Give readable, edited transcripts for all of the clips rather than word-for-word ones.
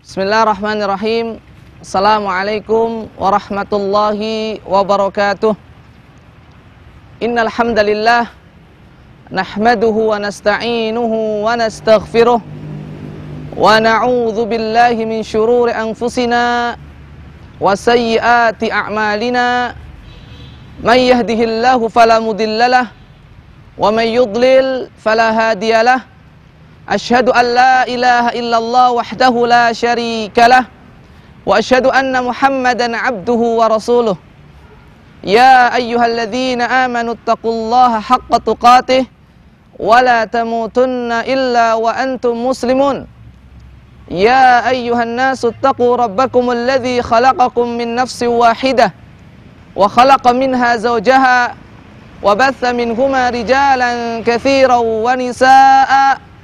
Bismillahirrahmanirrahim. Assalamualaikum warahmatullahi wabarakatuh. Innal hamdalillah nahmaduhu wa nasta'inuhu wa nastaghfiruh wa na'udzu billahi min syururi anfusina wa sayyiati a'malina. May yahdihillahu fala mudhillalah wa may yudlil fala hadiyalah. Asyhadu an la ilaha illallah wahdahu la syarikalah wa asyhadu anna Muhammadan abduhu wa rasuluh. Ya ayyuhalladzina amanu taqullaha haqqa tuqatih wa la tamutunna illa wa antum muslimun. Ya ayyuhan nasu taqu rabbakumul ladzi khalaqakum min nafsin wahidah wa khalaqa minha zawjaha wa batha minhuma rijalan katsiran wa nisaa'a.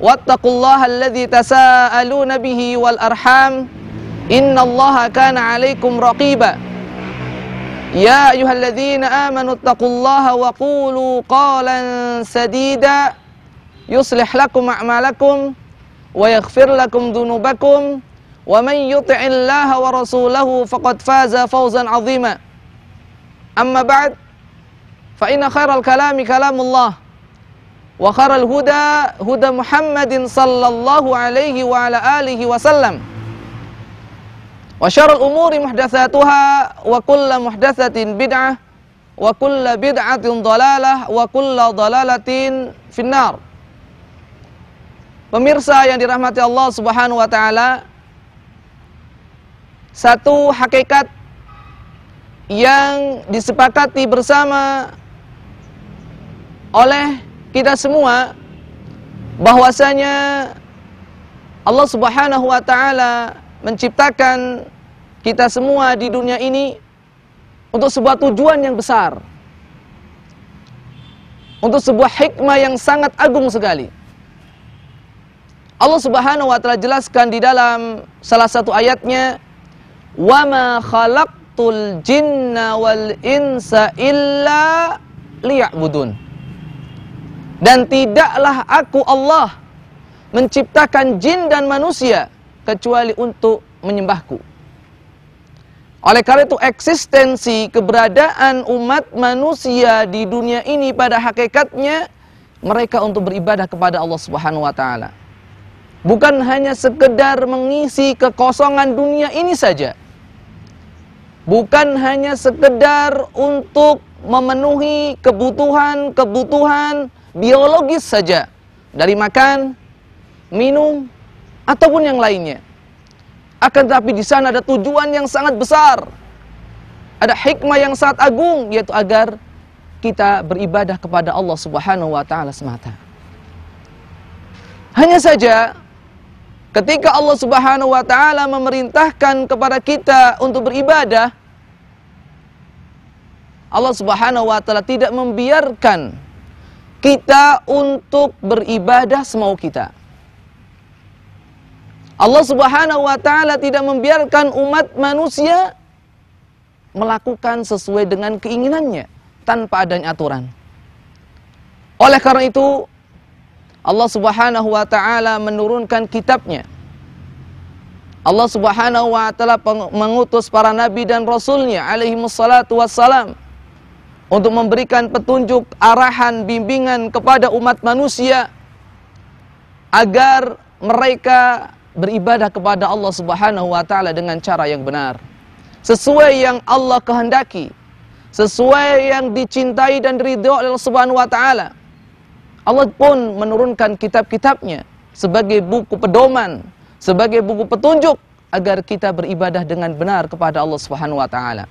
Wattaqullaha alladzi tasaaluna bihi wal arham innallaha kana 'alaikum raqiba. Ya ayyuhalladzina amanu taqullaha wa qulu qalan sadida yuslih lakum a'malakum wa yaghfir lakum dhunubakum wa man yuti'illaha wa rasulahu faqad faza fawzan 'azima. Amma ba'd, fa inna khairal kalami kalamullah wa khairal huda huda Muhammadin sallallahu alaihi wa ala alihi wasallam. Wa syarrul umuri muhdatsatuha wa kullu muhdatsatin bid'ah wa kullu bid'atin dhalalah wa kullu dhalalatin finnar. Pemirsa yang dirahmati Allah Subhanahu wa taala, satu hakikat yang disepakati bersama oleh kita semua bahwasanya Allah Subhanahu wa taala menciptakan kita semua di dunia ini untuk sebuah tujuan yang besar, untuk sebuah hikmah yang sangat agung sekali. Allah Subhanahu wa taala jelaskan di dalam salah satu ayatnya, "Wa ma khalaqtul jinna wal insa illa liya'budun." Dan tidaklah aku Allah menciptakan jin dan manusia kecuali untuk menyembahku. Oleh karena itu eksistensi keberadaan umat manusia di dunia ini pada hakikatnya mereka untuk beribadah kepada Allah Subhanahu wa taala. Bukan hanya sekedar mengisi kekosongan dunia ini saja. Bukan hanya sekedar untuk memenuhi kebutuhan biologis saja, dari makan, minum, ataupun yang lainnya. Akan tetapi di sana ada tujuan yang sangat besar, ada hikmah yang sangat agung, yaitu agar kita beribadah kepada Allah Subhanahu wa taala semata. Hanya saja ketika Allah Subhanahu wa taala memerintahkan kepada kita untuk beribadah, Allah Subhanahu wa taala tidak membiarkan kita untuk beribadah semau kita. Allah Subhanahu wa taala tidak membiarkan umat manusia melakukan sesuai dengan keinginannya tanpa adanya aturan. Oleh karena itu Allah Subhanahu wa taala menurunkan kitabnya. Allah Subhanahu wa taala mengutus para nabi dan rasulnya alaihimussalatu wassalam untuk memberikan petunjuk, arahan, bimbingan kepada umat manusia agar mereka beribadah kepada Allah Subhanahu wa taala dengan cara yang benar, sesuai yang Allah kehendaki, sesuai yang dicintai dan diridhoi oleh Allah Subhanahu wa taala. Allah pun menurunkan kitab-kitabnya sebagai buku pedoman, sebagai buku petunjuk agar kita beribadah dengan benar kepada Allah Subhanahu wa taala.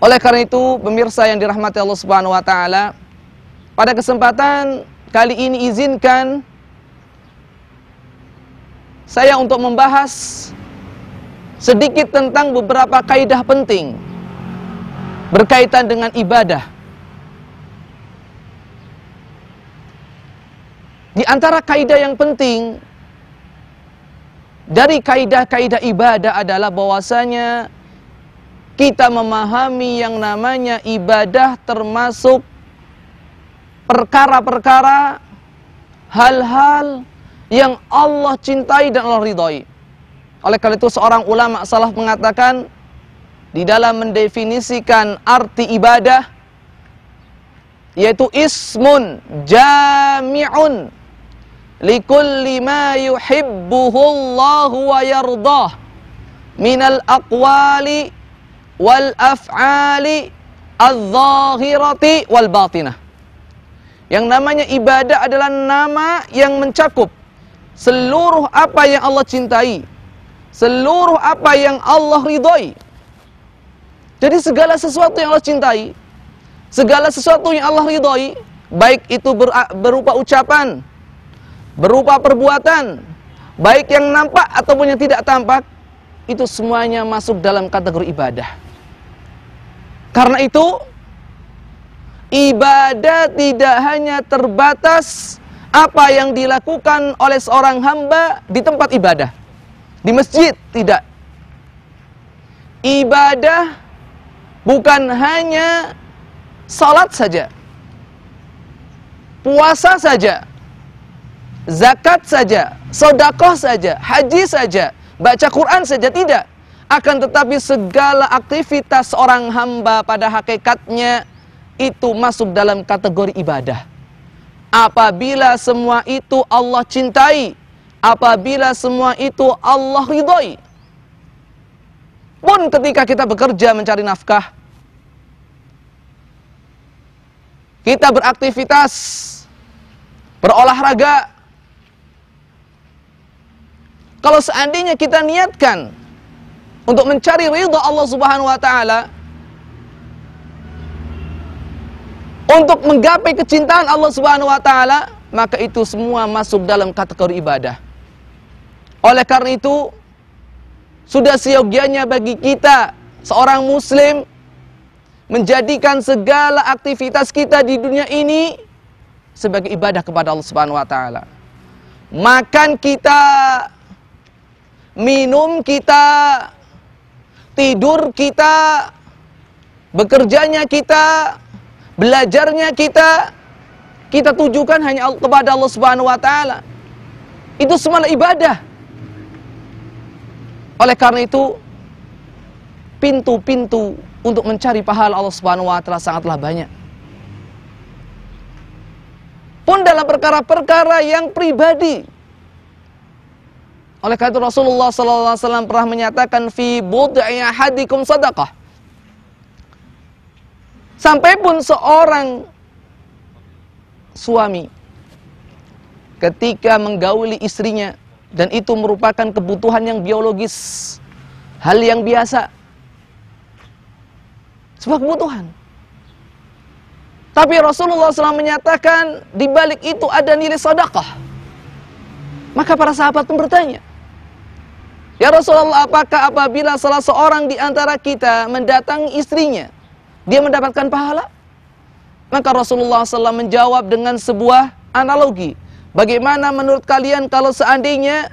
Oleh karena itu, pemirsa yang dirahmati Allah Subhanahu wa taala, pada kesempatan kali ini izinkan saya untuk membahas sedikit tentang beberapa kaidah penting berkaitan dengan ibadah. Di antara kaidah yang penting dari kaidah-kaidah ibadah adalah bahwasanya kita memahami yang namanya ibadah termasuk perkara-perkara, hal-hal yang Allah cintai dan Allah ridhoi. Oleh karena itu seorang ulama salaf mengatakan di dalam mendefinisikan arti ibadah, yaitu ismun jami'un likulli ma yuhibbuhullahu wa yardah minal aqwali wal af'ali adh-dhahirati wal batinah. Yang namanya ibadah adalah nama yang mencakup seluruh apa yang Allah cintai, seluruh apa yang Allah ridhoi. Jadi segala sesuatu yang Allah cintai, segala sesuatu yang Allah ridhoi, baik itu berupa ucapan, berupa perbuatan, baik yang nampak ataupun yang tidak tampak, itu semuanya masuk dalam kategori ibadah. Karena itu, ibadah tidak hanya terbatas apa yang dilakukan oleh seorang hamba di tempat ibadah, di masjid, tidak. Ibadah bukan hanya salat saja, puasa saja, zakat saja, sedekah saja, haji saja, baca Quran saja, tidak. Akan tetapi segala aktivitas seorang hamba pada hakikatnya itu masuk dalam kategori ibadah. Apabila semua itu Allah cintai, apabila semua itu Allah ridhoi. Pun ketika kita bekerja mencari nafkah, kita beraktivitas, berolahraga, kalau seandainya kita niatkan untuk mencari ridha Allah Subhanahu wa taala, untuk menggapai kecintaan Allah Subhanahu wa taala, maka itu semua masuk dalam kategori ibadah. Oleh karena itu, sudah seyogyanya bagi kita seorang muslim menjadikan segala aktivitas kita di dunia ini sebagai ibadah kepada Allah Subhanahu wa taala. Makan kita, minum kita, tidur kita, bekerjanya kita, belajarnya kita, kita tujukan hanya kepada Allah Subhanahu wa taala. Itu semua ibadah. Oleh karena itu, pintu-pintu untuk mencari pahala Allah Subhanahu wa taala sangatlah banyak. Pun dalam perkara-perkara yang pribadi. Oleh karena itu Rasulullah sallallahu alaihi wasallam pernah menyatakan fi bud'i ahadikum sadaqah. Sampai pun seorang suami ketika menggauli istrinya, dan itu merupakan kebutuhan yang biologis, hal yang biasa, sebuah kebutuhan. Tapi Rasulullah SAW menyatakan di balik itu ada nilai sedekah. Maka para sahabat pun bertanya, ya Rasulullah, apakah apabila salah seorang di antara kita mendatangi istrinya, dia mendapatkan pahala? Maka Rasulullah SAW menjawab dengan sebuah analogi. Bagaimana menurut kalian kalau seandainya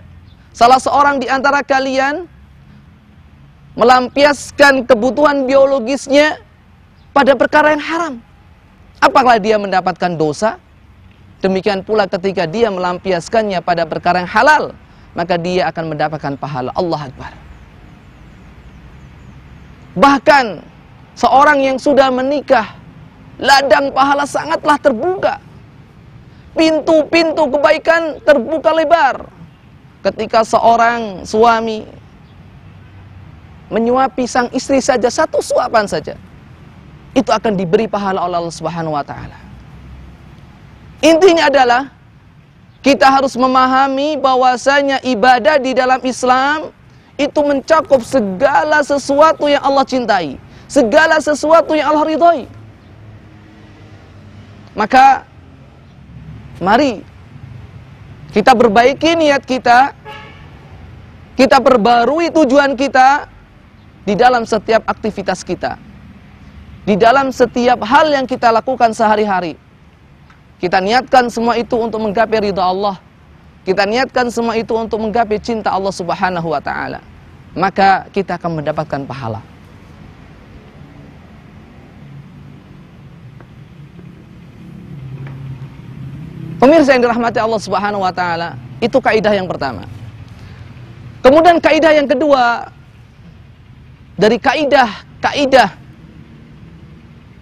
salah seorang di antara kalian melampiaskan kebutuhan biologisnya pada perkara yang haram? Apakah dia mendapatkan dosa? Demikian pula ketika dia melampiaskannya pada perkara yang halal, maka dia akan mendapatkan pahala. Allah Akbar. Bahkan seorang yang sudah menikah, ladang pahala sangatlah terbuka. Pintu-pintu kebaikan terbuka lebar. Ketika seorang suami menyuapi sang istri saja, satu suapan saja, itu akan diberi pahala oleh Allah Subhanahu wa taala. Intinya adalah kita harus memahami bahwasanya ibadah di dalam Islam itu mencakup segala sesuatu yang Allah cintai, segala sesuatu yang Allah ridhoi. Maka mari kita perbaiki niat kita, kita perbarui tujuan kita di dalam setiap aktivitas kita, di dalam setiap hal yang kita lakukan sehari-hari. Kita niatkan semua itu untuk menggapai ridha Allah. Kita niatkan semua itu untuk menggapai cinta Allah Subhanahu wa taala. Maka kita akan mendapatkan pahala. Pemirsa yang dirahmati Allah Subhanahu wa taala, itu kaidah yang pertama. Kemudian kaidah yang kedua dari kaidah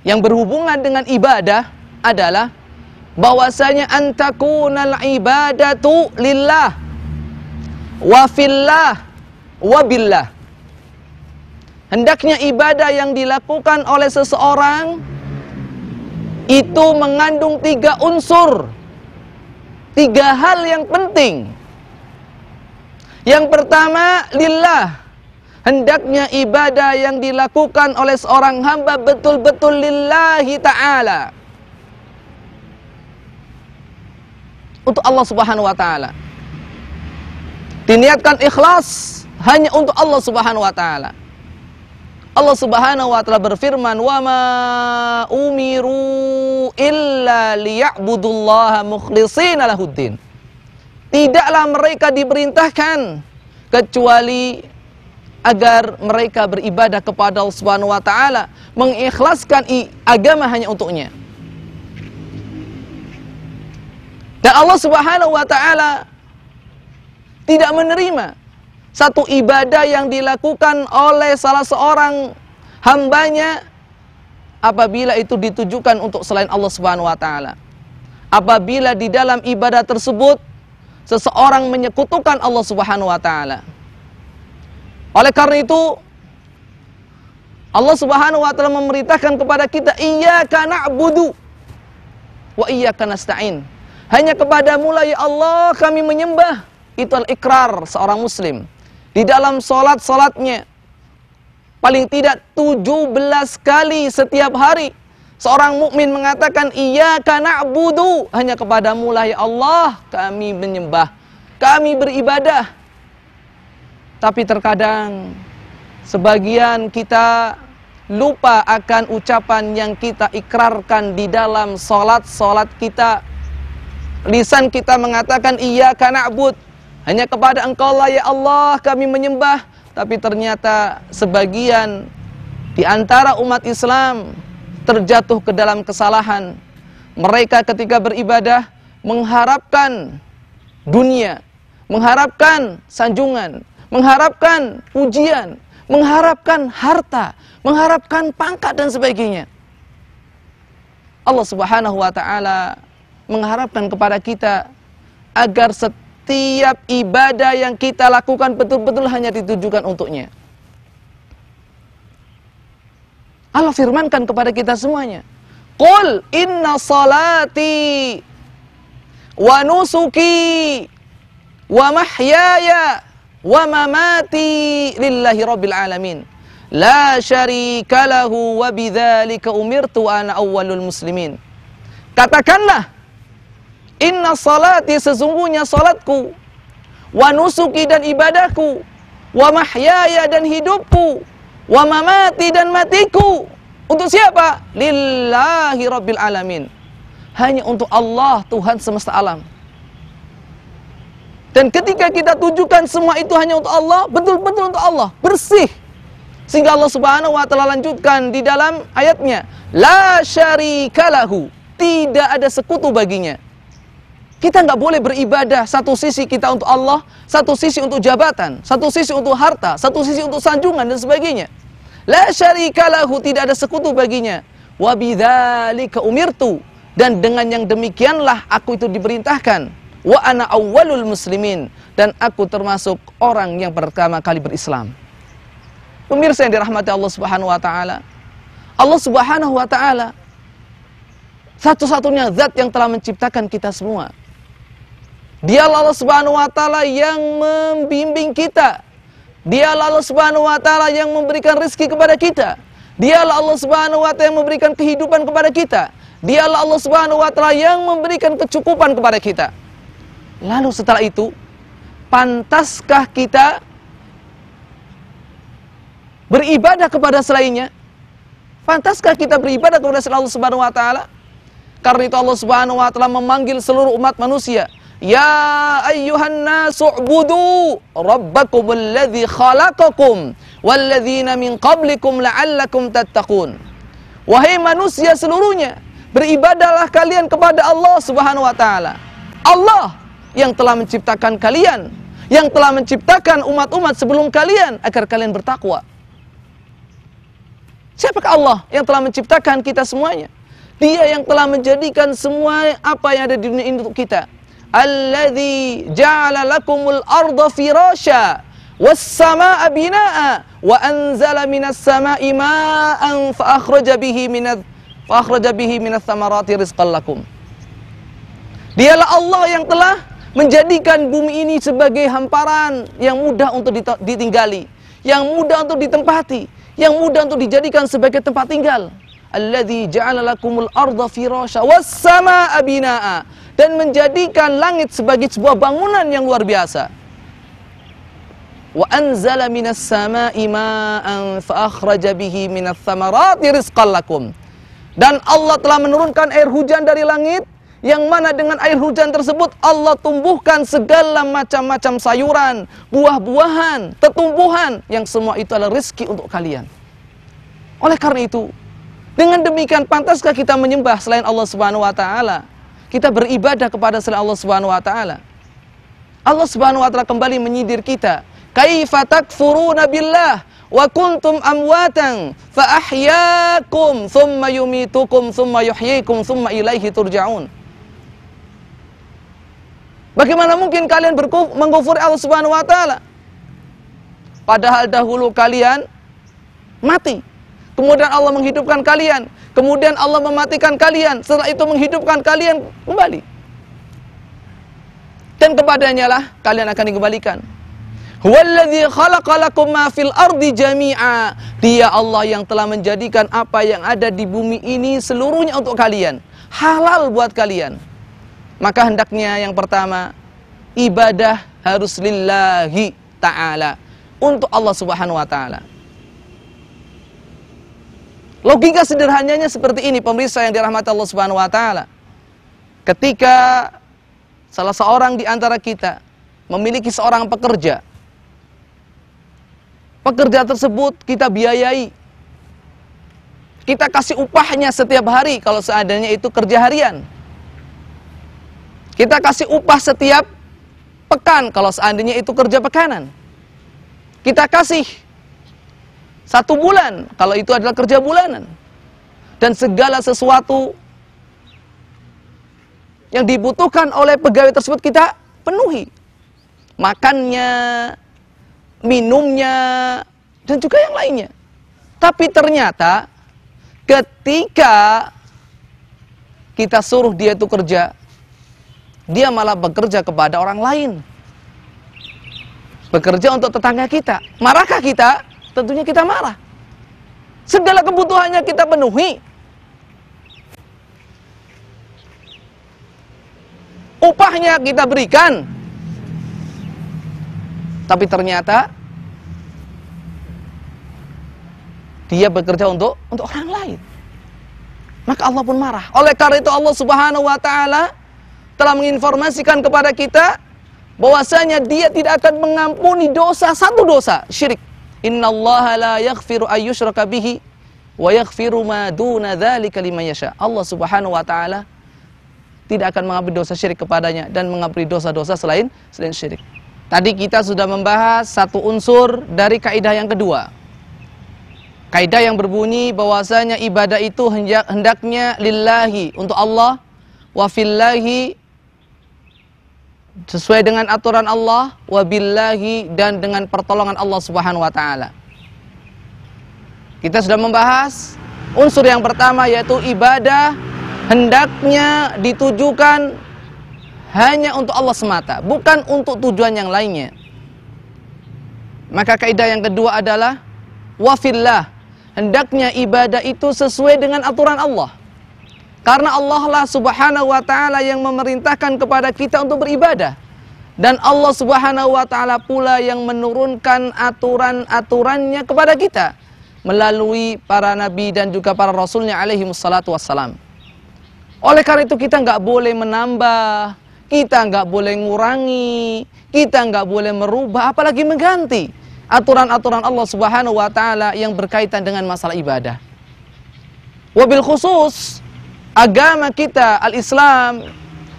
yang berhubungan dengan ibadah adalah bahwasanya antakunal ibadatu lillah wa fillah wa billah. Hendaknya ibadah yang dilakukan oleh seseorang itu mengandung 3 unsur, 3 hal yang penting. Yang pertama, lillah. Hendaknya ibadah yang dilakukan oleh seorang hamba betul-betul lillahi ta'ala, untuk Allah subhanahu wa ta'ala. Diniatkan ikhlas hanya untuk Allah subhanahu wa ta'ala. Allah subhanahu wa ta'ala berfirman, wa ma umiru illa liya'budullaha mukhlishina lahuddin. Tidaklah mereka diperintahkan kecuali agar mereka beribadah kepada Allah Subhanahu wa taala, mengikhlaskan agama hanya untuknya. Dan Allah Subhanahu wa taala tidak menerima satu ibadah yang dilakukan oleh salah seorang hambanya apabila itu ditujukan untuk selain Allah Subhanahu wa taala. Apabila di dalam ibadah tersebut seseorang menyekutukan Allah Subhanahu wa taala. Oleh karena itu Allah Subhanahu wa taala memerintahkan kepada kita, iyyaka na'budu wa iyyaka nasta'in. Hanya kepadamu lah ya Allah kami menyembah. Itu al-iqrar seorang muslim di dalam salatnya. Paling tidak 17 kali setiap hari seorang mukmin mengatakan iyyaka na'budu, hanya kepadamu lah ya Allah kami menyembah, kami beribadah. Tapi terkadang sebagian kita lupa akan ucapan yang kita ikrarkan di dalam salat kita. Lisan kita mengatakan iyyaka na'bud, hanya kepada Engkau lah ya Allah kami menyembah. Tapi ternyata sebagian di antara umat Islam terjatuh ke dalam kesalahan. Mereka ketika beribadah mengharapkan dunia, mengharapkan sanjungan, mengharapkan pujian, mengharapkan harta, mengharapkan pangkat dan sebagainya. Allah Subhanahu wa taala mengharapkan kepada kita agar setiap ibadah yang kita lakukan betul-betul hanya ditujukan untuknya. Allah firmankan kepada kita semuanya, qul inna salati wa nusuki wa mahyaya wa mamati lillahi rabbil alamin la syarika lahu wa bidzalika umirtu ana awwalul muslimin. Katakanlah, inna salati, sesungguhnya salatku, wa nusuki dan ibadahku, wa mahyaya dan hidupku, wa mamati dan matiku. Untuk siapa? Lillahi rabbil alamin. Hanya untuk Allah, Tuhan semesta alam. Dan ketika kita tujukan semua itu hanya untuk Allah, betul-betul untuk Allah, bersih. Sehingga Allah Subhanahu wa taala lanjutkan di dalam ayatnya, la syarikalahu, tidak ada sekutu baginya. Kita nggak boleh beribadah satu sisi kita untuk Allah, satu sisi untuk jabatan, satu sisi untuk harta, satu sisi untuk sanjungan dan sebagainya. La syarikalahu, tidak ada sekutu baginya. Wa bidzalika umirtu, dan dengan yang demikianlah aku itu diperintahkan. Wa ana awwalul muslimin, dan aku termasuk orang yang pertama kali berislam. Pemirsa yang dirahmati Allah Subhanahu wa taala, Allah Subhanahu wa taala satu-satunya zat yang telah menciptakan kita semua. Dialah Allah Subhanahu wa taala yang membimbing kita. Dialah Allah Subhanahu wa taala yang memberikan rezeki kepada kita. Dialah Allah Subhanahu wa taala yang memberikan kehidupan kepada kita. Dialah Allah Subhanahu wa taala yang memberikan kecukupan kepada kita. Lalu setelah itu, pantaskah kita beribadah kepada selainnya? Pantaskah kita beribadah kepada selain Allah Subhanahu wa taala? Karena itu Allah Subhanahu wa taala memanggil seluruh umat manusia, ya ayyuhan nasu ubudu rabbakumul ladzi khalaqakum walladzina min qablikum la'allakum tattaqun. Wahai manusia seluruhnya, beribadahlah kalian kepada Allah Subhanahu wa taala. Allah yang telah menciptakan kalian yang telah menciptakan umat-umat sebelum kalian agar kalian bertakwa. Siapakah Allah yang telah menciptakan kita semuanya? Dia yang telah menjadikan semua apa yang ada di dunia ini untuk kita. Alladzi ja'ala lakumul arda firasya was samaa'a binaa'a wa anzala minas samaa'i ma'an fa akhraja bihi minas thamarati rizqan lakum. Dialah Allah yang telah menjadikan bumi ini sebagai hamparan yang mudah untuk ditinggali, yang mudah untuk ditempati, yang mudah untuk dijadikan sebagai tempat tinggal. Alladzi ja'ala lakumul arda firasya was samaa'a binaa'a, dan menjadikan langit sebagai sebuah bangunan yang luar biasa. Wa anzala minas samaa'i ma'an fa akhraja bihi minats thamarati rizqan lakum. Dan Allah telah menurunkan air hujan dari langit, yang mana dengan air hujan tersebut Allah tumbuhkan segala macam-macam sayuran, buah-buahan, tetumbuhan, yang semua itu adalah rezeki untuk kalian. Oleh karena itu, dengan demikian pantaskah kita menyembah selain Allah Subhanahu wa taala? Kita beribadah kepada selain Allah Subhanahu wa taala. Allah Subhanahu wa taala kembali menyindir kita, "Kaifa takfuruna billah wa kuntum amwatan fa ahyaakum thumma yumitukum thumma yuhyikum thumma ilaihi turja'un." Bagaimana mungkin kalian mengkufuri Allah Subhanahu wa taala? Padahal dahulu kalian mati. Kemudian Allah menghidupkan kalian. Kemudian Allah mematikan kalian. Setelah itu menghidupkan kalian kembali. Dan kepadanya lah kalian akan dikembalikan. Huwallazi khalaqa lakum ma fil ardi jami'a. Dia Allah yang telah menjadikan apa yang ada di bumi ini seluruhnya untuk kalian. Halal buat kalian. Maka hendaknya yang pertama, ibadah harus lillahi ta'ala, untuk Allah Subhanahu wa ta'ala. Logika sederhananya seperti ini, pemirsa yang dirahmati Allah Subhanahu wa ta'ala. Ketika salah seorang di antara kita memiliki seorang pekerja, pekerja tersebut kita biayai, kita kasih upahnya setiap hari kalau seadanya itu kerja harian. Kita kasih upah setiap pekan kalau seandainya itu kerja pekanan. Kita kasih 1 bulan kalau itu adalah kerja bulanan. Dan segala sesuatu yang dibutuhkan oleh pegawai tersebut kita penuhi. Makannya, minumnya, dan juga yang lainnya. Tapi ternyata ketika kita suruh dia itu kerja, dia malah bekerja kepada orang lain. Bekerja untuk tetangga kita. Marahkah kita? Tentunya kita marah. Segala kebutuhannya kita penuhi. Upahnya kita berikan. Tapi ternyata dia bekerja untuk orang lain. Maka Allah pun marah. Oleh karena itu Allah Subhanahu wa ta'ala telah menginformasikan kepada kita bahwasanya dia tidak akan mengampuni dosa, satu dosa, syirik. Innallaha la yaghfiru ayyushraka bihi wa yaghfiru ma duna dzalika liman yasha. Allah Subhanahu wa taala tidak akan mengampuni dosa syirik kepadanya dan mengampuni dosa-dosa selain syirik. Tadi kita sudah membahas satu unsur dari kaidah yang kedua. Kaidah yang berbunyi bahwasanya ibadah itu hendaknya lillahi, untuk Allah, wa fillahi, sesuai dengan aturan Allah, wabillahi, dan dengan pertolongan Allah Subhanahu wa taala. Kita sudah membahas unsur yang pertama, yaitu ibadah hendaknya ditujukan hanya untuk Allah semata, bukan untuk tujuan yang lainnya. Maka kaidah yang kedua adalah wafillah, hendaknya ibadah itu sesuai dengan aturan Allah. Karena Allah lah Subhanahu wa ta'ala yang memerintahkan kepada kita untuk beribadah. Dan Allah Subhanahu wa ta'ala pula yang menurunkan aturan-aturannya kepada kita melalui para nabi dan juga para rasulnya alaihi wassalatu wassalam. Oleh karena itu kita nggak boleh menambah, kita nggak boleh ngurangi, kita nggak boleh merubah, apalagi mengganti aturan-aturan Allah Subhanahu wa ta'ala yang berkaitan dengan masalah ibadah. Wabil khusus agama kita, al-Islam,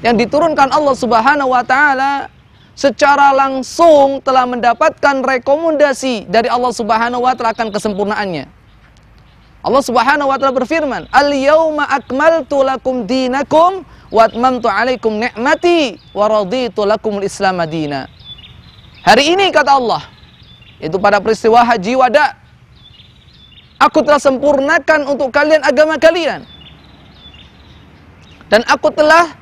yang diturunkan Allah Subhanahu wa ta'ala secara langsung telah mendapatkan rekomendasi dari Allah Subhanahu wa taala akan kesempurnaannya. Allah Subhanahu wa taala berfirman, "Al-yauma akmaltu lakum dinakum wa atmamtu 'alaikum ni'mati wa raditu lakumul Islam madina." Hari ini kata Allah, itu pada peristiwa Haji Wada, aku telah sempurnakan untuk kalian agama kalian. Dan aku telah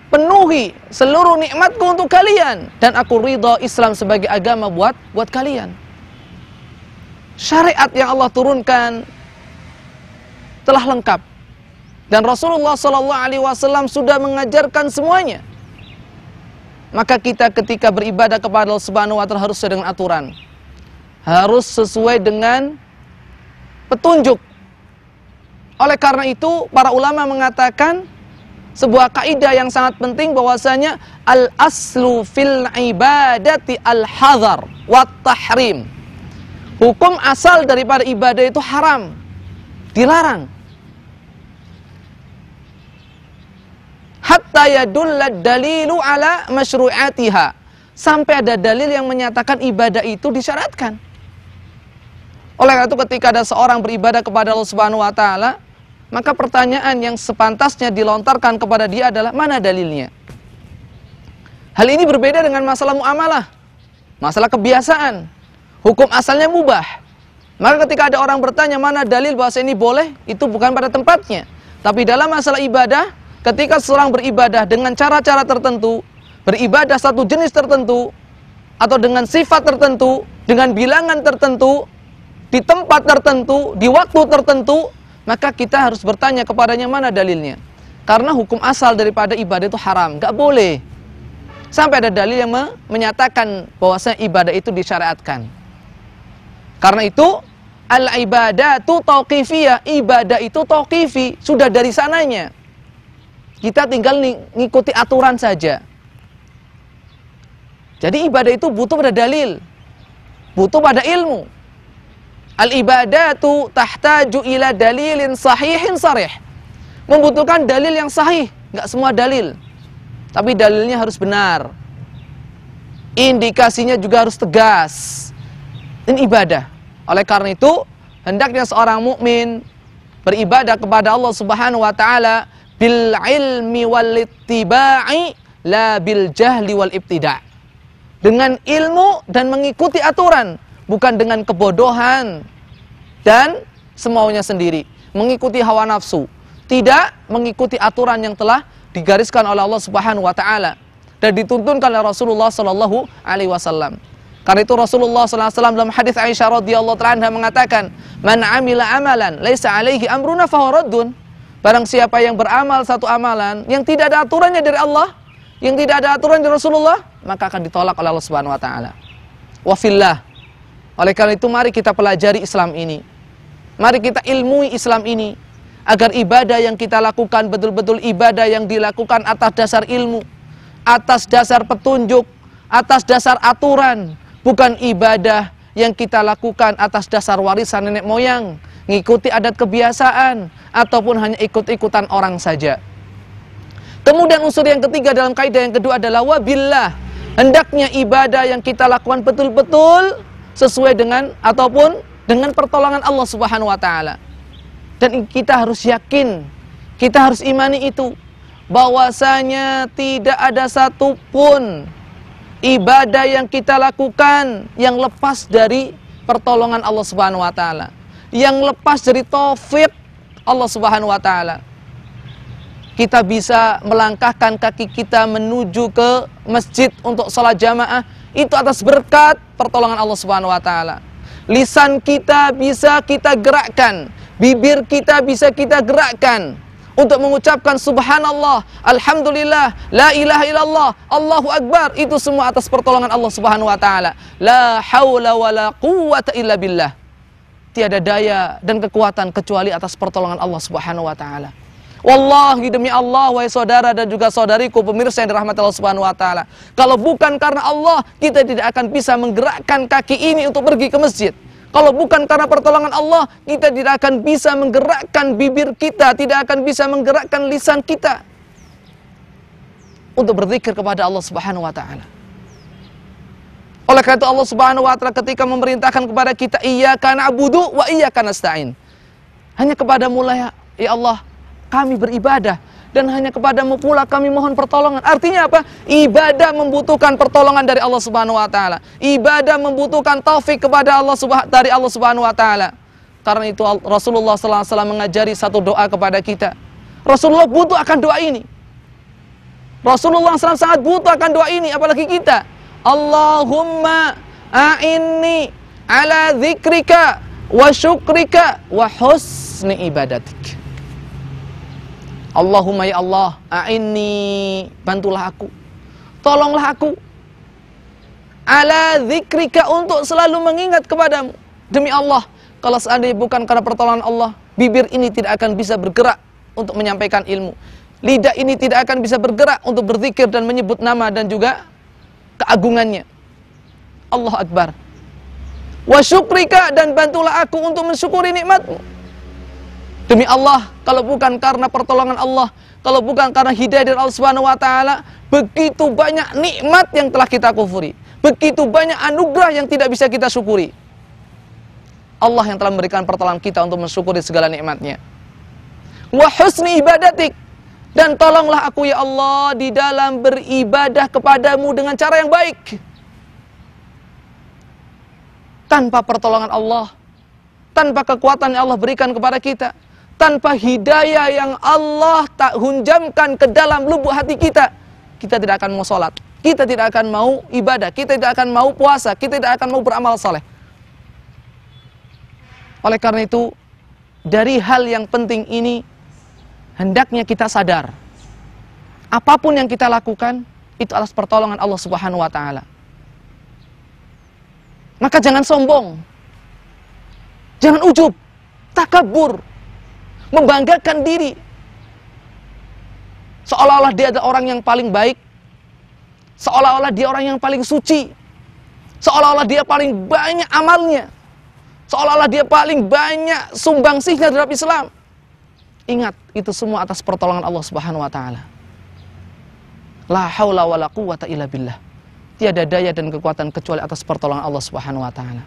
penuhi seluruh nikmatku untuk kalian, dan aku ridha Islam sebagai agama buat kalian. Syariat yang Allah turunkan telah lengkap, dan Rasulullah SAW sudah mengajarkan semuanya. Maka kita ketika beribadah kepada Allah Subhanahu wa taala harus sesuai dengan aturan, harus sesuai dengan petunjuk. Oleh karena itu para ulama mengatakan sebuah kaidah yang sangat penting bahwasanya al-aslu fil ibadati al-hadhar wat tahrim. Hukum asal daripada ibadah itu haram, dilarang. Hatta yadulla dalilu ala masyru'atiha. Sampai ada dalil yang menyatakan ibadah itu disyaratkan. Oleh karena itu ketika ada seorang beribadah kepada Allah Subhanahu wa taala, maka pertanyaan yang sepantasnya dilontarkan kepada dia adalah mana dalilnya? Hal ini berbeda dengan masalah muamalah, masalah kebiasaan. Hukum asalnya mubah. Maka ketika ada orang bertanya mana dalil bahwa ini boleh, itu bukan pada tempatnya. Tapi dalam masalah ibadah, ketika seorang beribadah dengan cara-cara tertentu, beribadah satu jenis tertentu, atau dengan sifat tertentu, dengan bilangan tertentu, di tempat tertentu, di waktu tertentu, maka kita harus bertanya kepadanya mana dalilnya. Karena hukum asal daripada ibadah itu haram, gak boleh. Sampai ada dalil yang menyatakan bahwasanya ibadah itu disyariatkan. Karena itu al-ibadatu tauqifiyah, ibadah itu tauqifi, sudah dari sananya. Kita tinggal ngikuti aturan saja. Jadi ibadah itu butuh pada dalil, butuh pada ilmu. Al-ibadatu tahtaju ila dalilin sahihin sarih. Membutuhkan dalil yang sahih, nggak semua dalil. Tapi dalilnya harus benar. Indikasinya juga harus tegas. Ini ibadah. Oleh karena itu, hendaknya seorang mukmin beribadah kepada Allah Subhanahu wa taala bil ilmi wal ittiba'i la bil jahli wal ibtida'. Dengan ilmu dan mengikuti aturan, bukan dengan kebodohan dan semaunya sendiri, mengikuti hawa nafsu, tidak mengikuti aturan yang telah digariskan oleh Allah Subhanahu wa taala dan dituntunkan oleh Rasulullah sallallahu alaihi wasallam. Karena itu Rasulullah sallallahu alaihi wasallam dalam hadis Aisyah radhiyallahu anha mengatakan, "Man 'amila amalan laisa 'alaihi amruna fahuwa raddun." Barang siapa yang beramal satu amalan yang tidak ada aturannya dari Allah, yang tidak ada aturan dari Rasulullah, maka akan ditolak oleh Allah Subhanahu wa taala. Wa fillah. Oleh karena itu mari kita pelajari Islam ini. Mari kita ilmui Islam ini agar ibadah yang kita lakukan betul-betul ibadah yang dilakukan atas dasar ilmu, atas dasar petunjuk, atas dasar aturan, bukan ibadah yang kita lakukan atas dasar warisan nenek moyang, ngikuti adat kebiasaan ataupun hanya ikut-ikutan orang saja. Kemudian unsur yang ketiga dalam kaidah yang kedua adalah wabillah. Hendaknya ibadah yang kita lakukan betul-betul sesuai dengan ataupun dengan pertolongan Allah Subhanahu wa taala. Dan kita harus yakin, kita harus imani itu, bahwasanya tidak ada satupun ibadah yang kita lakukan yang lepas dari pertolongan Allah Subhanahu wa taala, yang lepas dari taufik Allah Subhanahu wa taala. Kita bisa melangkahkan kaki kita menuju ke masjid untuk sholat jamaah, itu atas berkat pertolongan Allah Subhanahu wa taala. Lisan kita bisa kita gerakkan, bibir kita bisa kita gerakkan untuk mengucapkan subhanallah, alhamdulillah, la ilaha illallah, Allahu akbar. Itu semua atas pertolongan Allah Subhanahu wa taala. La haula wala quwwata illa billah. Tiada daya dan kekuatan kecuali atas pertolongan Allah Subhanahu wa taala. Wallahi demi Allah, wahai saudara dan juga saudariku pemirsa yang dirahmati Allah Subhanahu wa taala, kalau bukan karena Allah, kita tidak akan bisa menggerakkan kaki ini untuk pergi ke masjid. Kalau bukan karena pertolongan Allah, kita tidak akan bisa menggerakkan bibir kita, tidak akan bisa menggerakkan lisan kita untuk berzikir kepada Allah Subhanahu wa taala. Oleh karena itu Allah Subhanahu wa taala ketika memerintahkan kepada kita iyyaka na'budu wa iyyaka nasta'in. Hanya kepadamu lah ya Allah kami beribadah dan hanya kepadamu pula kami mohon pertolongan. Artinya apa? Ibadah membutuhkan pertolongan dari Allah Subhanahu wa taala. Ibadah membutuhkan taufik kepada dari Allah Subhanahu wa taala. Karena itu Rasulullah sallallahu alaihi wasallam mengajari satu doa kepada kita. Rasulullah butuh akan doa ini. Rasulullah SAW sangat butuh akan doa ini, apalagi kita. Allahumma a'inni ala dzikrika wa syukrika wa husni ibadatik. Allahumma ya Allah, a'inni, bantulah aku, tolonglah aku, ala dzikrika, untuk selalu mengingat kepadamu. Demi Allah, kalau seandainya bukan karena pertolongan Allah, bibir ini tidak akan bisa bergerak untuk menyampaikan ilmu. Lidah ini tidak akan bisa bergerak untuk berzikir dan menyebut nama dan juga keagungannya. Allah Akbar. Wa syukrika, dan bantulah aku untuk mensyukuri nikmatmu. Demi Allah, kalau bukan karena pertolongan Allah, kalau bukan karena hidayah dari Allah Subhanahu wa taala, begitu banyak nikmat yang telah kita kufuri, begitu banyak anugerah yang tidak bisa kita syukuri. Allah yang telah memberikan pertolongan kita untuk mensyukuri segala nikmatnya. Wa husni ibadatik, dan tolonglah aku ya Allah di dalam beribadah kepadamu dengan cara yang baik. Tanpa pertolongan Allah, tanpa kekuatan yang Allah berikan kepada kita, tanpa hidayah yang Allah tak hunjamkan ke dalam lubuk hati kita, kita tidak akan mau sholat, kita tidak akan mau ibadah, kita tidak akan mau puasa, kita tidak akan mau beramal saleh. Oleh karena itu, dari hal yang penting ini, hendaknya kita sadar, apapun yang kita lakukan, itu atas pertolongan Allah Subhanahu wa ta'ala. Maka jangan sombong, jangan ujub, takabur, membanggakan diri, seolah-olah dia adalah orang yang paling baik, seolah-olah dia orang yang paling suci, seolah-olah dia paling banyak amalnya, seolah-olah dia paling banyak sumbangsihnya terhadap Islam. Ingat, itu semua atas pertolongan Allah Subhanahu wa taala. La haula wala quwwata illa billah. Tiada daya dan kekuatan kecuali atas pertolongan Allah Subhanahu wa taala.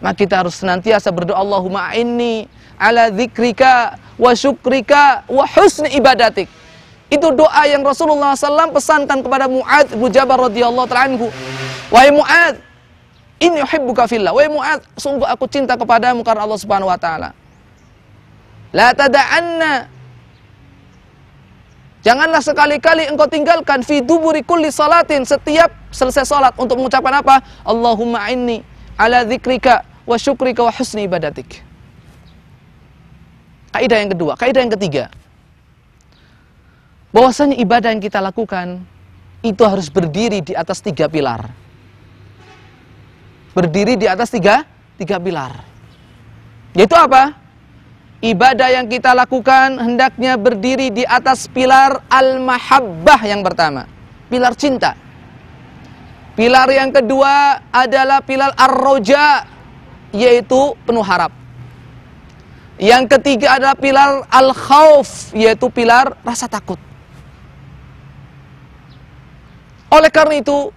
Maka kita harus senantiasa berdoa, Allahumma a'inni ala dzikrika wa syukrika wa husni ibadatik. Itu doa yang Rasulullah SAW pesankan kepada Mu'adz bin Jabal radhiyallahu ta'ala anhu. Wahai Mu'adz, inni uhibbuka fillah. Wahai Mu'adz, sungguh aku cinta kepadamu karena Allah Subhanahu wa taala. La tada'anna, janganlah sekali-kali engkau tinggalkan fi duburi kulli salatin, setiap selesai salat untuk mengucapkan apa? Allahumma inni ala dzikrika wa syukrika wa husni ibadatik. Kaidah yang kedua, kaidah yang ketiga, bahwasanya ibadah yang kita lakukan itu harus berdiri di atas 3 pilar. Berdiri di atas tiga pilar. Yaitu apa? Ibadah yang kita lakukan hendaknya berdiri di atas pilar al-mahabbah yang pertama, pilar cinta. Pilar yang kedua adalah pilar ar-roja, yaitu penuh harap. Yang ketiga adalah pilar al-khauf, yaitu pilar rasa takut. Oleh karena itu,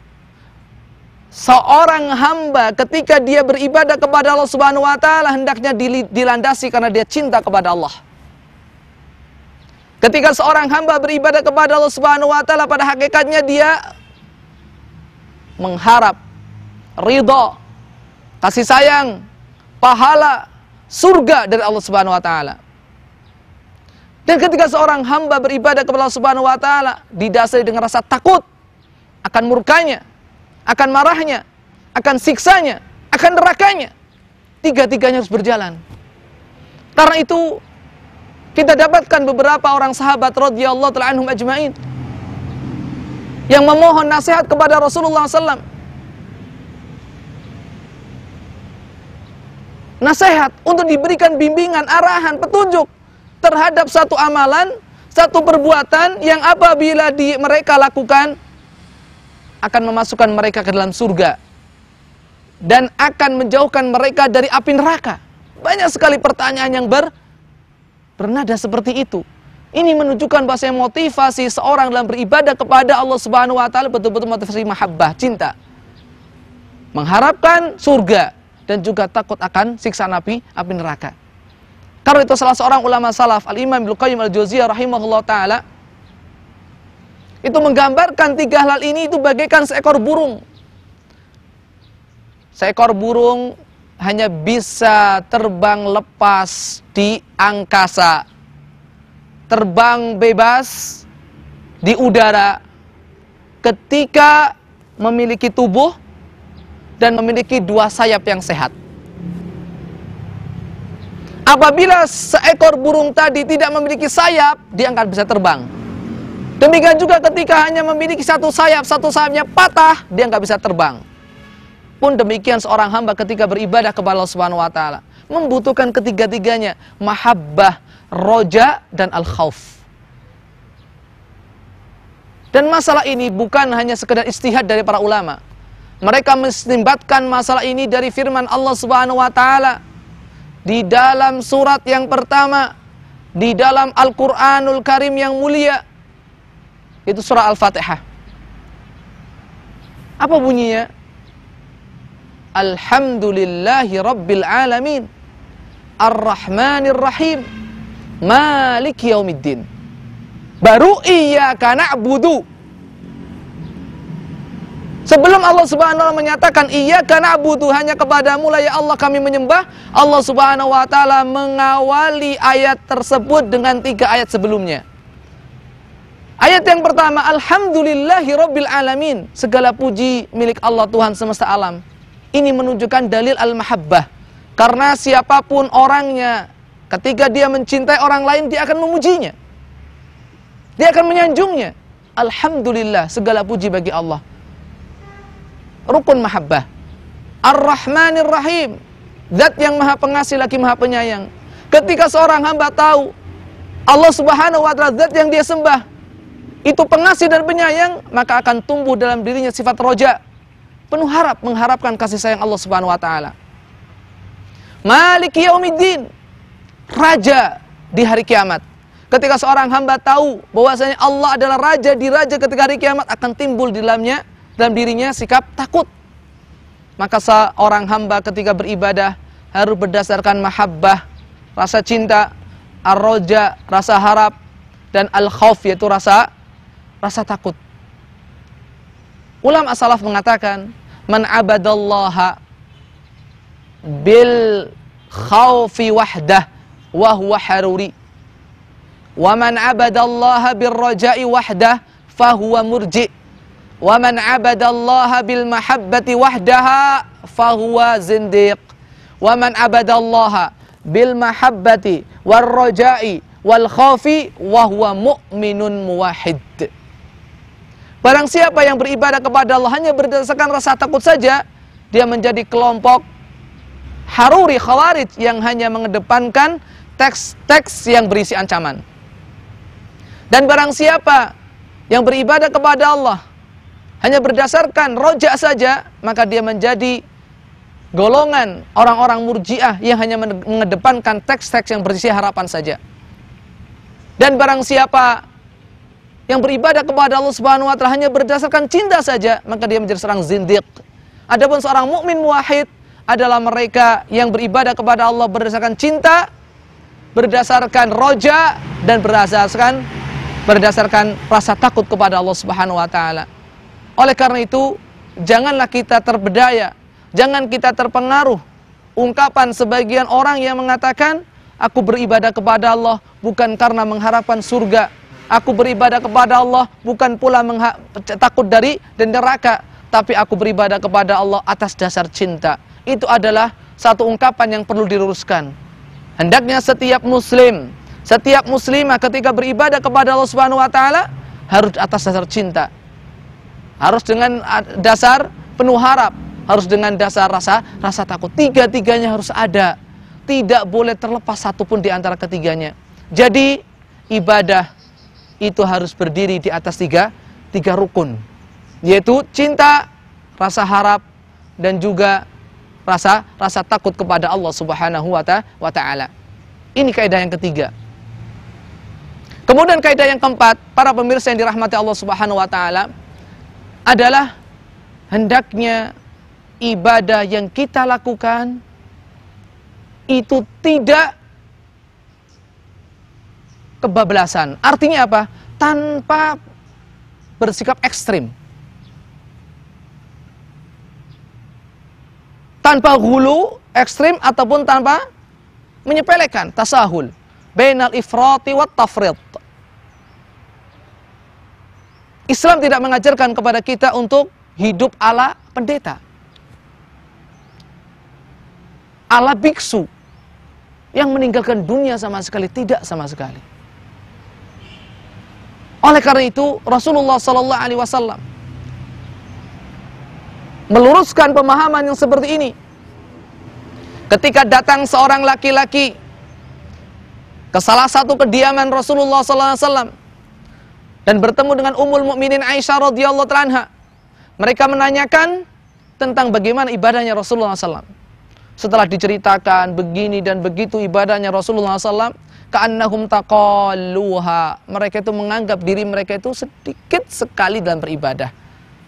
seorang hamba ketika dia beribadah kepada Allah Subhanahu wa taala hendaknya dilandasi karena dia cinta kepada Allah. Ketika seorang hamba beribadah kepada Allah Subhanahu wa taala, pada hakikatnya dia mengharap ridha, kasih sayang, pahala, surga dari Allah Subhanahu wa taala. Dan ketika seorang hamba beribadah kepada Allah Subhanahu wa taala didasari dengan rasa takut akan murkanya, akan marahnya, akan siksanya, akan nerakanya, tiga-tiganya harus berjalan. Karena itu kita dapatkan beberapa orang sahabat radhiyallahu ta'ala anhum ajma'in yang memohon nasihat kepada Rasulullah SAW. Nasihat untuk diberikan bimbingan, arahan, petunjuk terhadap satu amalan, satu perbuatan yang apabila mereka lakukan akan memasukkan mereka ke dalam surga dan akan menjauhkan mereka dari api neraka. Banyak sekali pertanyaan yang bernada seperti itu. Ini menunjukkan bahwa motivasi seorang dalam beribadah kepada Allah Subhanahu wa taala betul-betul motivasi mahabbah, cinta. mengharapkan surga dan juga takut akan siksa api neraka. Karena itu salah seorang ulama salaf, Al-Imam Ibnu Qayyim Al-Jauziyah rahimahullah ta'ala, itu menggambarkan tiga hal ini itu bagaikan seekor burung. Seekor burung hanya bisa terbang lepas di angkasa, terbang bebas di udara ketika memiliki tubuh dan memiliki dua sayap yang sehat. Apabila seekor burung tadi tidak memiliki sayap, dia akan bisa terbang. Demikian juga ketika hanya memiliki satu sayapnya patah, dia nggak bisa terbang. Pun demikian seorang hamba ketika beribadah kepada Allah Subhanahu wa taala membutuhkan ketiga-tiganya, mahabbah, roja, dan al-khauf. Dan masalah ini bukan hanya sekedar ijtihad dari para ulama. Mereka menistimbatkan masalah ini dari firman Allah Subhanahu wa taala di dalam surat yang pertama di dalam Al-Qur'anul Karim yang mulia, itu surah Al-Fatihah. Apa bunyinya? Alhamdulillahi Rabbil Alamin, Ar-Rahmanir Rahim, Maliki Yaumiddin. Baru iyyaka na'budu. Sebelum Allah Subhanahu wa taala menyatakan iyyaka na'budu, hanya kepadamu lah ya Allah kami menyembah, Allah Subhanahu wa taala mengawali ayat tersebut dengan 3 ayat sebelumnya. Ayat yang pertama, Alhamdulillahi Rabbil Alamin, segala puji milik Allah Tuhan semesta alam. Ini menunjukkan dalil al-mahabbah. Karena siapapun orangnya, ketika dia mencintai orang lain, dia akan memujinya, dia akan menyanjungnya. Alhamdulillah, segala puji bagi Allah. Rukun mahabbah. Ar-Rahmanir Rahim, zat yang maha pengasih lagi maha penyayang. Ketika seorang hamba tahu Allah Subhanahu wa taala zat yang dia sembah itu pengasih dan penyayang, maka akan tumbuh dalam dirinya sifat roja, penuh harap, mengharapkan kasih sayang Allah Subhanahu wa taala. Maliki Yaumiddin, raja di hari kiamat. Ketika seorang hamba tahu bahwasanya Allah adalah raja di raja ketika hari kiamat, akan timbul di dalam dirinya sikap takut. Maka seorang hamba ketika beribadah harus berdasarkan mahabbah, rasa cinta, ar-roja, rasa harap, dan al-khauf, yaitu rasa takut. Ulama salaf mengatakan, man abadallaha bil khaufi wahdah wa huwa haruri, wa man abadallaha bil raja'i wahdah fa huwa murji', wa man abadallaha bil mahabbati wahdaha fa huwa zindiq, wa man abadallaha bil mahabbati war raja'i wal khaufi wa huwa mu'minun muwahhid. Barang siapa yang beribadah kepada Allah hanya berdasarkan rasa takut saja, dia menjadi kelompok haruri, khawarij, yang hanya mengedepankan teks-teks yang berisi ancaman. Dan barang siapa yang beribadah kepada Allah hanya berdasarkan roja saja, maka dia menjadi golongan orang-orang murji'ah yang hanya mengedepankan teks-teks yang berisi harapan saja. Dan barang siapa yang beribadah kepada Allah Subhanahu wa taala hanya berdasarkan cinta saja, maka dia menjadi seorang zindiq. Adapun seorang mukmin muwahhid adalah mereka yang beribadah kepada Allah berdasarkan cinta, berdasarkan roja, dan berdasarkan rasa takut kepada Allah Subhanahu wa taala. Oleh karena itu, janganlah kita terbedaya, jangan kita terpengaruh ungkapan sebagian orang yang mengatakan, aku beribadah kepada Allah bukan karena mengharapkan surga, aku beribadah kepada Allah bukan pula takut dari neraka, tapi aku beribadah kepada Allah atas dasar cinta. Itu adalah satu ungkapan yang perlu diluruskan. Hendaknya setiap muslim, setiap muslimah ketika beribadah kepada Allah Subhanahu wa taala harus atas dasar cinta. Harus dengan dasar penuh harap, harus dengan dasar rasa takut. Tiga-tiganya harus ada. Tidak boleh terlepas satupun di antara ketiganya. Jadi ibadah itu harus berdiri di atas tiga rukun, yaitu cinta, rasa harap, dan juga rasa takut kepada Allah Subhanahu wa ta'ala. Ini kaidah yang ketiga. Kemudian kaidah yang keempat, para pemirsa yang dirahmati Allah Subhanahu wa ta'ala, adalah hendaknya ibadah yang kita lakukan itu tidak kebablasan. Artinya apa? Tanpa bersikap ekstrim. Tanpa hulu, ekstrim, ataupun tanpa menyepelekan, tasahul. Bainal ifrati wat tafrid. Islam tidak mengajarkan kepada kita untuk hidup ala pendeta, ala biksu yang meninggalkan dunia sama sekali, tidak sama sekali. Oleh karena itu Rasulullah SAW meluruskan pemahaman yang seperti ini. Ketika datang seorang laki-laki ke salah satu kediaman Rasulullah SAW dan bertemu dengan Ummul Mukminin Aisyah radhiyallahu anha, mereka menanyakan tentang bagaimana ibadahnya Rasulullah SAW. Setelah diceritakan begini dan begitu ibadahnya Rasulullah SAW, ka'annahum taqalluha, mereka itu menganggap diri mereka itu sedikit sekali dalam beribadah,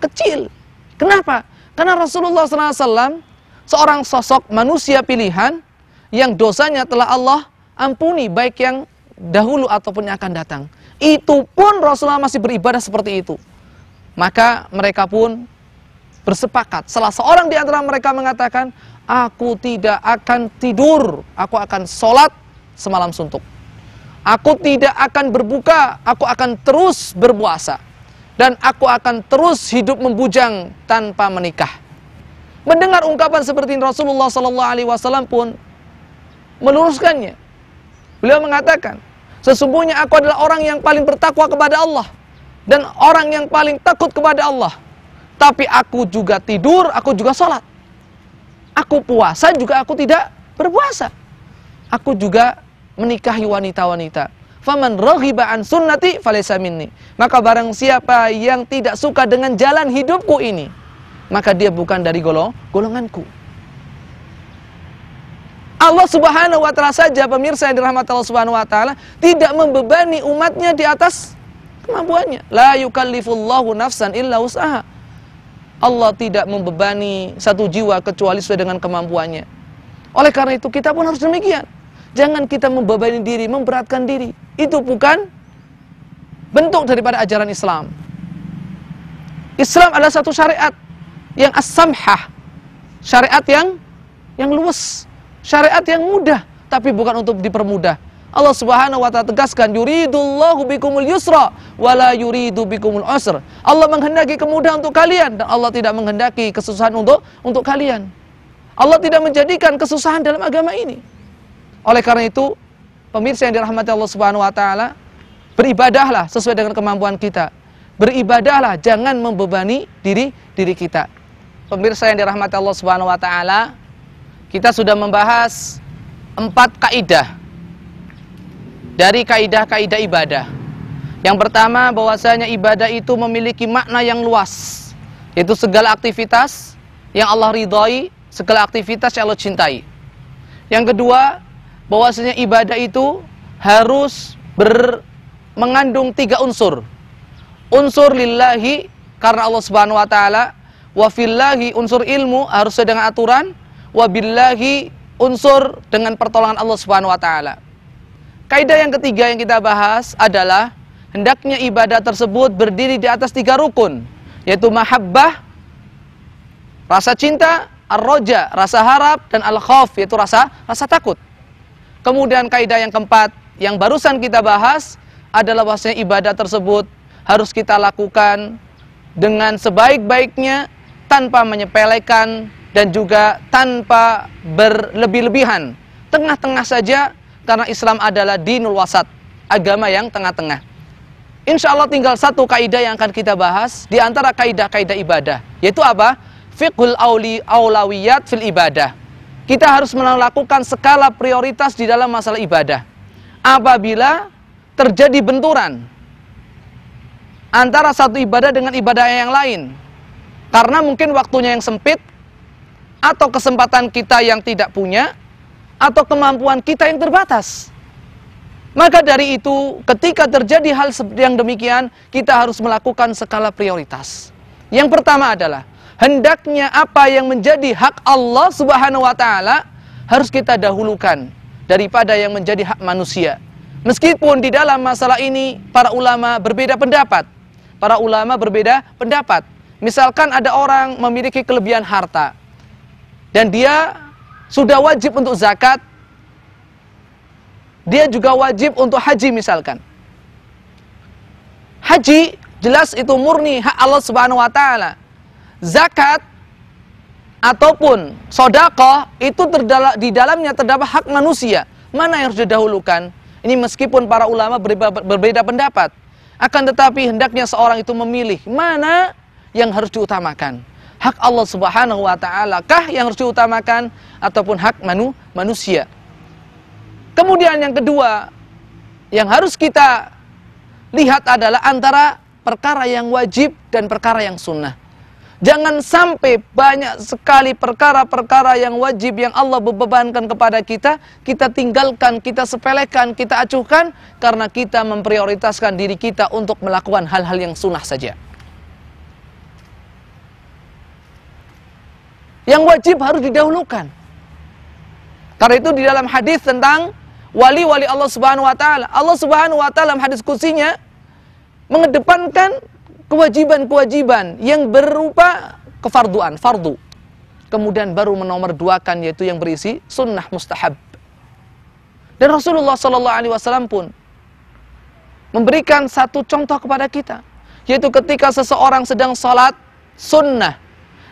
kecil. Kenapa? Karena Rasulullah SAW seorang sosok manusia pilihan yang dosanya telah Allah ampuni, baik yang dahulu ataupun yang akan datang. Itu pun Rasulullah masih beribadah seperti itu. Maka mereka pun bersepakat. Salah seorang di antara mereka mengatakan, aku tidak akan tidur, aku akan sholat semalam suntuk. Aku tidak akan berbuka, aku akan terus berpuasa. Dan aku akan terus hidup membujang tanpa menikah. Mendengar ungkapan seperti ini, Rasulullah SAW pun meluruskannya. Beliau mengatakan, sesungguhnya aku adalah orang yang paling bertakwa kepada Allah dan orang yang paling takut kepada Allah. Tapi aku juga tidur, aku juga sholat. Aku puasa juga aku tidak berpuasa. Aku juga menikahi wanita-wanita. Faman raghiba an sunnati falaysa minni. Maka barang siapa yang tidak suka dengan jalan hidupku ini, maka dia bukan dari golonganku. Allah Subhanahu wa taala saja, pemirsa yang dirahmati Allah Subhanahu wa taala, tidak membebani umatnya di atas kemampuannya. La yukallifullahu nafsan illa wus'aha. Allah tidak membebani satu jiwa kecuali sesuai dengan kemampuannya. Oleh karena itu kita pun harus demikian. Jangan kita membebani diri, memberatkan diri. Itu bukan bentuk daripada ajaran Islam. Islam adalah satu syariat yang as-samhah, syariat yang luwes, syariat yang mudah, tapi bukan untuk dipermudah. Allah Subhanahu wa taala tegaskan, yuridullahu bikumul yusra wala yuridu bikumul usra. Allah menghendaki kemudahan untuk kalian dan Allah tidak menghendaki kesusahan untuk kalian. Allah tidak menjadikan kesusahan dalam agama ini. Oleh karena itu, pemirsa yang dirahmati Allah Subhanahu wa taala, beribadahlah sesuai dengan kemampuan kita. Beribadahlah, jangan membebani diri kita. Pemirsa yang dirahmati Allah Subhanahu wa taala, kita sudah membahas 4 kaidah dari kaidah-kaidah ibadah. Yang pertama, bahwasanya ibadah itu memiliki makna yang luas, yaitu segala aktivitas yang Allah ridhai, segala aktivitas yang Allah cintai. Yang kedua, bahwasanya ibadah itu harus mengandung 3 unsur. Unsur lillahi, karena Allah Subhanahu wa taala, wa fillahi, unsur ilmu harus sesuai dengan aturan, wa billahi, unsur dengan pertolongan Allah Subhanahu wa taala. Kaidah yang ketiga yang kita bahas adalah hendaknya ibadah tersebut berdiri di atas 3 rukun, yaitu mahabbah, rasa cinta, ar-roja, rasa harap, dan al-khauf, yaitu rasa takut. Kemudian kaidah yang keempat yang barusan kita bahas adalah bahwasanya ibadah tersebut harus kita lakukan dengan sebaik-baiknya, tanpa menyepelekan dan juga tanpa berlebih-lebihan. Tengah-tengah saja, karena Islam adalah dinul wasat, agama yang tengah-tengah. Insya Allah tinggal 1 kaidah yang akan kita bahas di antara kaidah-kaidah ibadah, yaitu apa? Fiqhul aulawiyat fil ibadah. Kita harus melakukan skala prioritas di dalam masalah ibadah. Apabila terjadi benturan antara satu ibadah dengan ibadah yang lain, karena mungkin waktunya yang sempit, atau kesempatan kita yang tidak punya, atau kemampuan kita yang terbatas, maka dari itu ketika terjadi hal yang demikian, kita harus melakukan skala prioritas. Yang pertama adalah hendaknya apa yang menjadi hak Allah Subhanahu wa taala harus kita dahulukan daripada yang menjadi hak manusia. Meskipun di dalam masalah ini para ulama berbeda pendapat. Para ulama berbeda pendapat. Misalkan ada orang memiliki kelebihan harta dan dia sudah wajib untuk zakat, dia juga wajib untuk haji misalkan. Haji jelas itu murni hak Allah Subhanahu wa taala. Zakat ataupun sedekah itu di dalamnya terdapat hak manusia. Mana yang harus didahulukan? Ini meskipun para ulama berbeda pendapat. Akan tetapi hendaknya seorang itu memilih mana yang harus diutamakan. Hak Allah Subhanahu wa taala kah yang harus diutamakan ataupun hak manusia? Kemudian yang kedua yang harus kita lihat adalah antara perkara yang wajib dan perkara yang sunnah. Jangan sampai banyak sekali perkara-perkara yang wajib yang Allah bebankan kepada kita, kita tinggalkan, kita sepelekan, kita acuhkan karena kita memprioritaskan diri kita untuk melakukan hal-hal yang sunnah saja. Yang wajib harus didahulukan. Karena itu di dalam hadis tentang wali-wali Allah Subhanahu wa taala, Allah Subhanahu wa taala dalam hadis kutsinya mengedepankan kewajiban-kewajiban yang berupa kefarduan, fardu. Kemudian baru menomorduakan yaitu yang berisi sunnah mustahab. Dan Rasulullah SAW pun memberikan satu contoh kepada kita, yaitu ketika seseorang sedang sholat sunnah,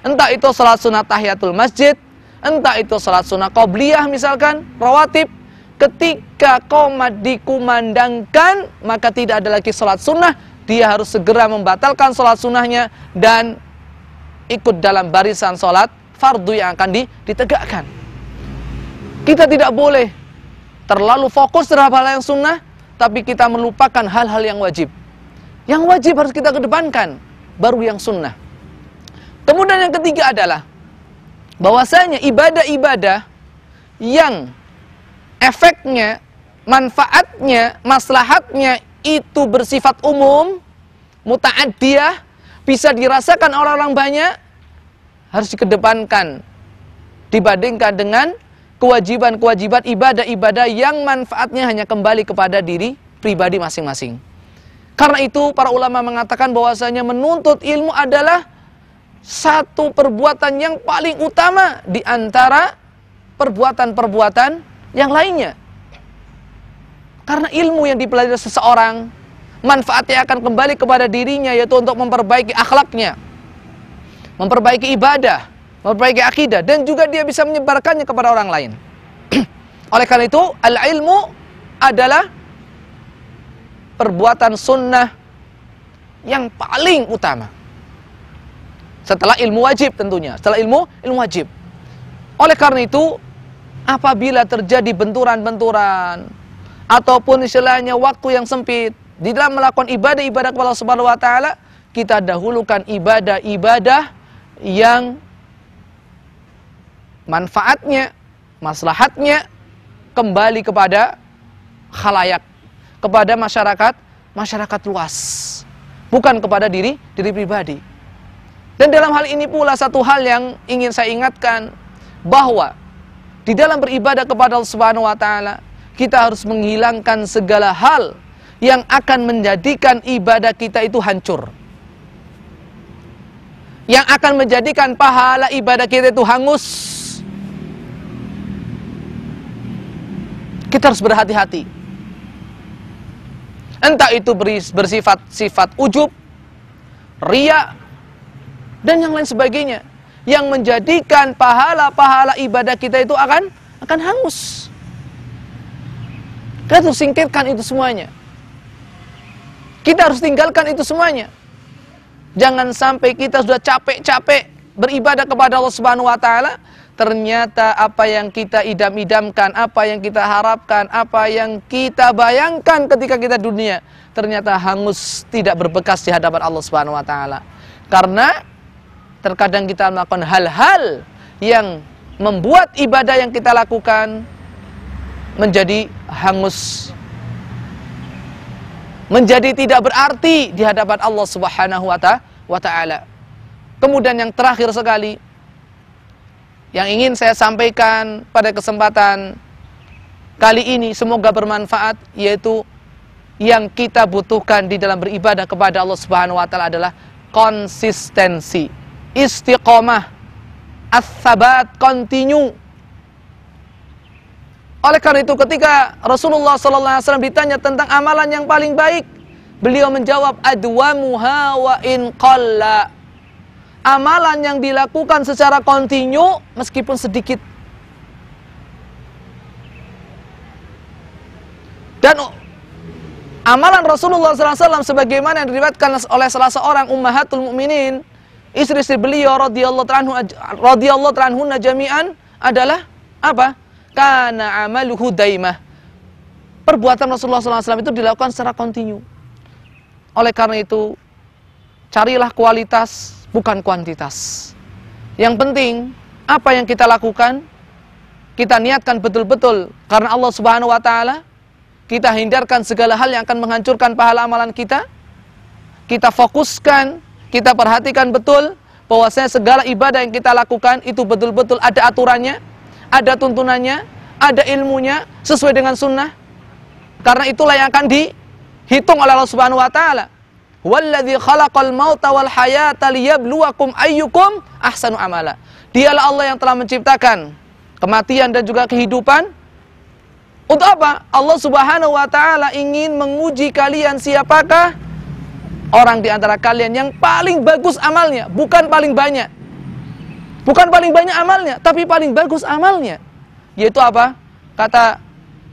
entah itu sholat sunnah tahiyatul masjid, entah itu sholat sunnah qobliyah misalkan, rawatib, ketika qomat dikumandangkan, maka tidak ada lagi sholat sunnah, dia harus segera membatalkan sholat sunnahnya dan ikut dalam barisan sholat fardu yang akan ditegakkan. Kita tidak boleh terlalu fokus terhadap hal yang sunnah, tapi kita melupakan hal-hal yang wajib. Yang wajib harus kita kedepankan, baru yang sunnah. Kemudian yang ketiga adalah bahwasanya ibadah-ibadah yang efeknya, manfaatnya, maslahatnya itu bersifat umum, muta'addiyah, bisa dirasakan orang-orang banyak, harus dikedepankan dibandingkan dengan kewajiban-kewajiban ibadah-ibadah yang manfaatnya hanya kembali kepada diri pribadi masing-masing. Karena itu para ulama mengatakan bahwasanya menuntut ilmu adalah satu perbuatan yang paling utama di antara perbuatan-perbuatan yang lainnya. Karena ilmu yang dipelajari seseorang, manfaatnya akan kembali kepada dirinya, yaitu untuk memperbaiki akhlaknya, memperbaiki ibadah, memperbaiki akidah, dan juga dia bisa menyebarkannya kepada orang lain. Oleh karena itu, al-ilmu adalah perbuatan sunnah yang paling utama. Setelah ilmu wajib tentunya, setelah ilmu wajib. Oleh karena itu, apabila terjadi benturan-benturan, ataupun istilahnya waktu yang sempit di dalam melakukan ibadah-ibadah kepada Allah Subhanahu wa taala, kita dahulukan ibadah-ibadah yang manfaatnya, maslahatnya kembali kepada khalayak, kepada masyarakat luas, bukan kepada diri pribadi. Dan dalam hal ini pula satu hal yang ingin saya ingatkan, bahwa di dalam beribadah kepada Allah Subhanahu wa taala, kita harus menghilangkan segala hal yang akan menjadikan ibadah kita itu hancur, yang akan menjadikan pahala ibadah kita itu hangus. Kita harus berhati-hati. Entah itu bersifat ujub, riya, dan yang lain sebagainya, yang menjadikan pahala-pahala ibadah kita itu akan hangus. Kita harus singkirkan itu semuanya. Kita harus tinggalkan itu semuanya. Jangan sampai kita sudah capek-capek beribadah kepada Allah Subhanahu wa taala, ternyata apa yang kita idam-idamkan, apa yang kita harapkan, apa yang kita bayangkan ketika kita dunia, ternyata hangus, tidak berbekas di hadapan Allah Subhanahu wa taala. Karena terkadang kita melakukan hal-hal yang membuat ibadah yang kita lakukan menjadi hangus, menjadi tidak berarti di hadapan Allah Subhanahu wa taala. Kemudian yang terakhir sekali yang ingin saya sampaikan pada kesempatan kali ini, semoga bermanfaat, yaitu yang kita butuhkan di dalam beribadah kepada Allah Subhanahu wa taala adalah konsistensi, istiqomah, as-sabat, continue. Oleh karena itu ketika Rasulullah SAW ditanya tentang amalan yang paling baik, beliau menjawab adwamuha wa in qalla. Amalan yang dilakukan secara kontinu meskipun sedikit. Dan amalan Rasulullah SAW sebagaimana yang diriwayatkan oleh salah seorang ummahatul mukminin, istri-istri beliau radhiyallahu anhunna jami'an adalah apa? Kana amaluhu daimah. Perbuatan Rasulullah SAW itu dilakukan secara kontinu. Oleh karena itu, carilah kualitas bukan kuantitas. Yang penting apa yang kita lakukan, kita niatkan betul-betul karena Allah Subhanahu wa taala. Kita hindarkan segala hal yang akan menghancurkan pahala amalan kita. Kita fokuskan, kita perhatikan betul bahwasanya segala ibadah yang kita lakukan itu betul-betul ada aturannya, ada tuntunannya, ada ilmunya sesuai dengan sunnah. Karena itulah yang akan dihitung oleh Allah Subhanahu wa taala. Walladzi khalaqal mauta wal hayata liyabluwakum ayyukum ahsanu amala. Dialah Allah yang telah menciptakan kematian dan juga kehidupan. Untuk apa? Allah Subhanahu wa taala ingin menguji kalian siapakah orang di antara kalian yang paling bagus amalnya, bukan paling banyak. Bukan paling banyak amalnya, tapi paling bagus amalnya. Yaitu apa? Kata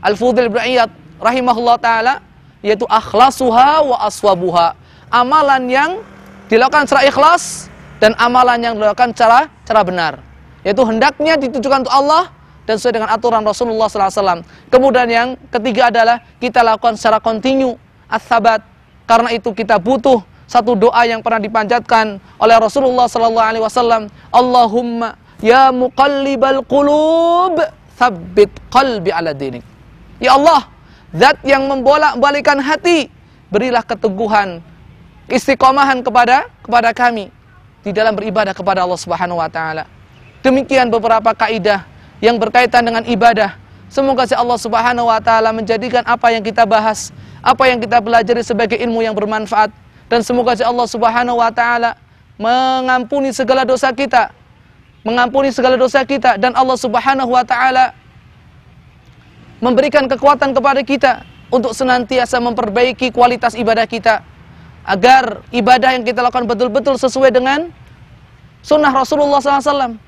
Al-Fudail bin Iyad rahimahullah taala, yaitu akhlasuha wa aswabuha. Amalan yang dilakukan secara ikhlas dan amalan yang dilakukan secara benar. Yaitu hendaknya ditujukan untuk Allah dan sesuai dengan aturan Rasulullah SAW. Kemudian yang ketiga adalah kita lakukan secara kontinu, as-sabat. Karena itu kita butuh satu doa yang pernah dipanjatkan oleh Rasulullah SAW. Allahumma ya muqallibal qulub, tsabbit qalbi ala dinik. Ya Allah, zat yang membolak-balikan hati, berilah keteguhan, istiqomahan kepada kami di dalam beribadah kepada Allah Subhanahu wa taala. Demikian beberapa kaidah yang berkaitan dengan ibadah. Semoga Allah Subhanahu wa taala menjadikan apa yang kita bahas, apa yang kita pelajari sebagai ilmu yang bermanfaat, dan semoga Allah Subhanahu wa taala mengampuni segala dosa kita. Dan Allah Subhanahu wa taala memberikan kekuatan kepada kita untuk senantiasa memperbaiki kualitas ibadah kita, agar ibadah yang kita lakukan betul-betul sesuai dengan sunnah Rasulullah SAW,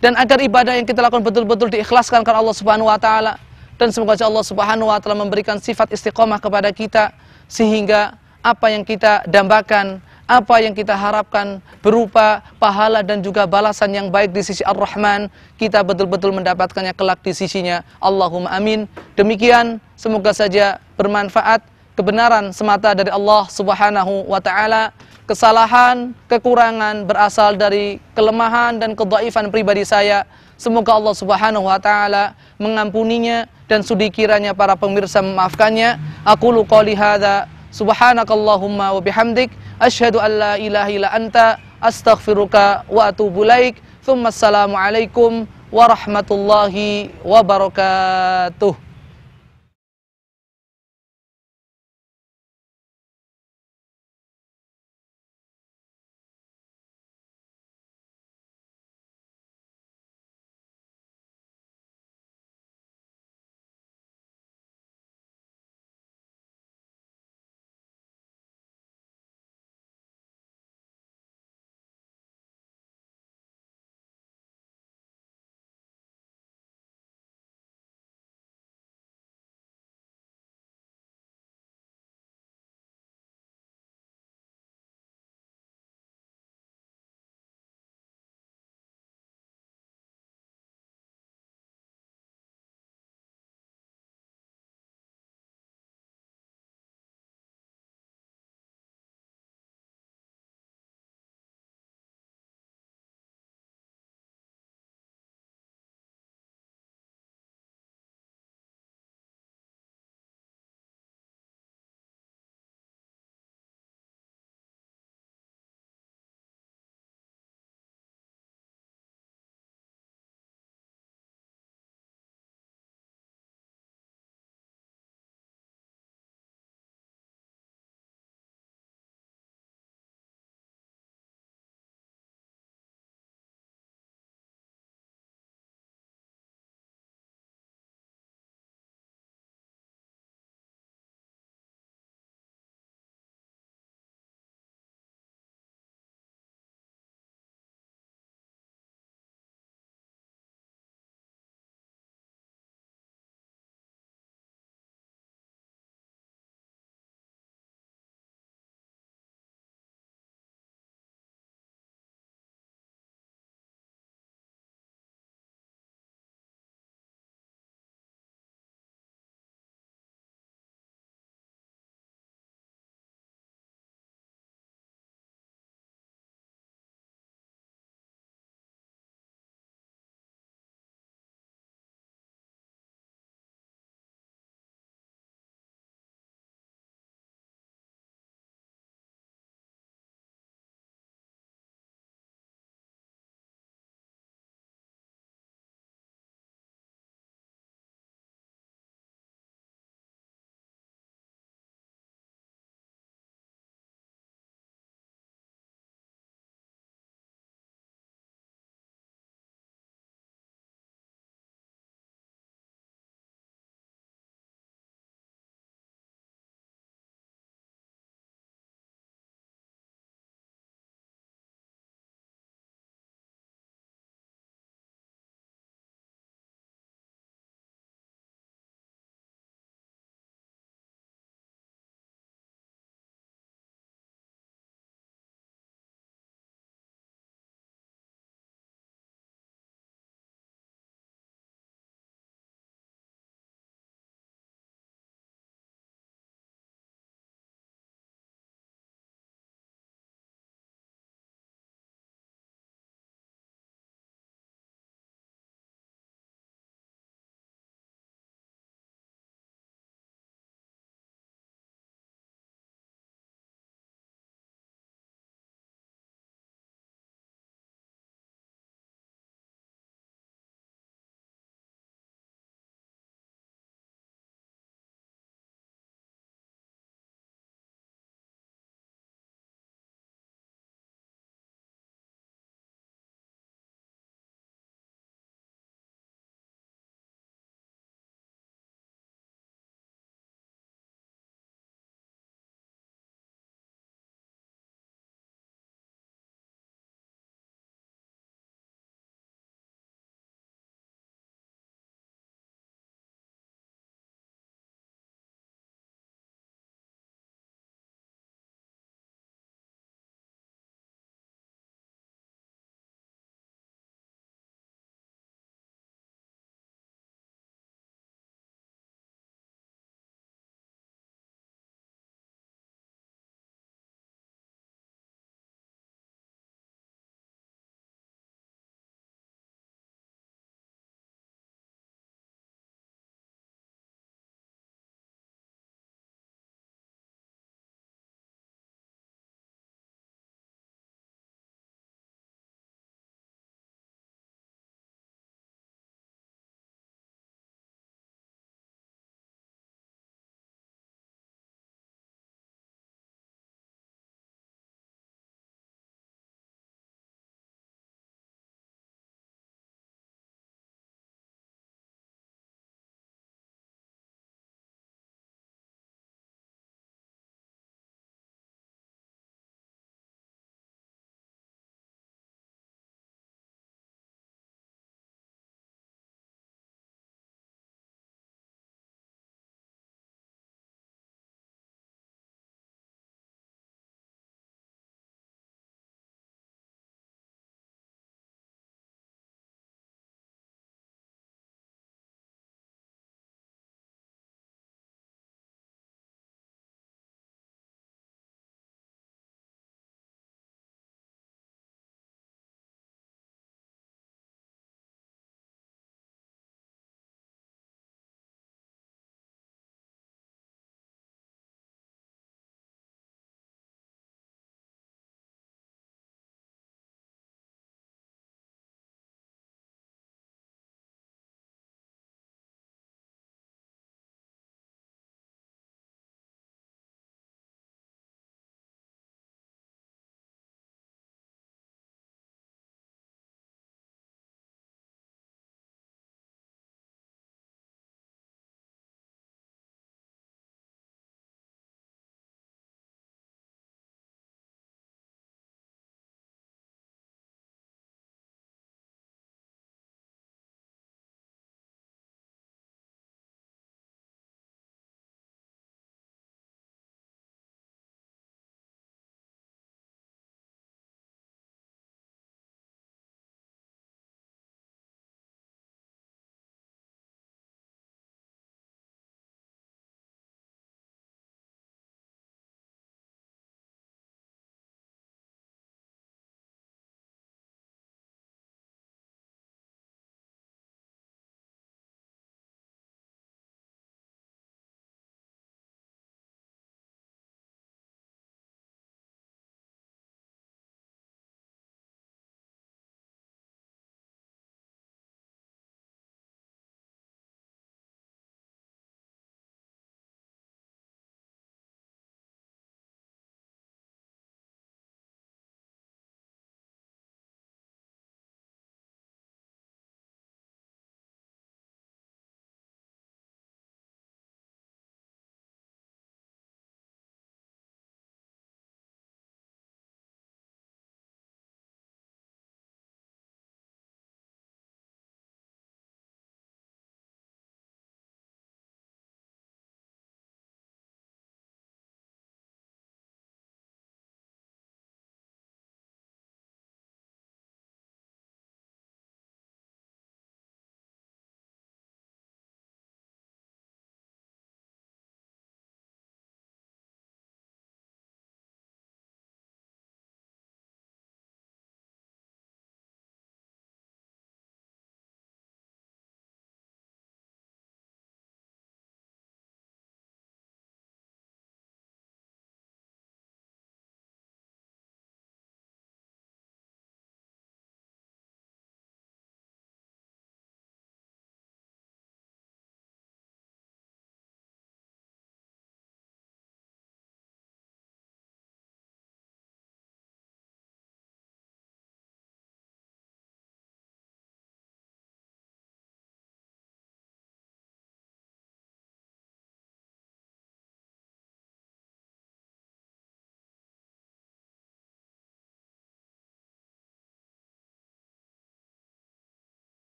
dan agar ibadah yang kita lakukan betul-betul diikhlaskan karena Allah Subhanahu wa taala. Dan semoga Allah Subhanahu wa taala memberikan sifat istiqomah kepada kita, sehingga apa yang kita dambakan, apa yang kita harapkan berupa pahala dan juga balasan yang baik di sisi Ar-Rahman, kita betul-betul mendapatkannya kelak di sisinya. Allahumma amin. Demikian, semoga saja bermanfaat. Kebenaran semata dari Allah Subhanahu wa taala. Kesalahan, kekurangan berasal dari kelemahan dan kedhaifan pribadi saya. Semoga Allah Subhanahu wa taala mengampuninya dan sudi kiranya para pemirsa memaafkannya. Aqulu qouli hadza, subhanakallahumma wa bihamdik, asyhadu an la ilaha illa anta, astaghfiruka wa atubu ilaik. Tsumma assalamu alaikum warahmatullahi wabarakatuh.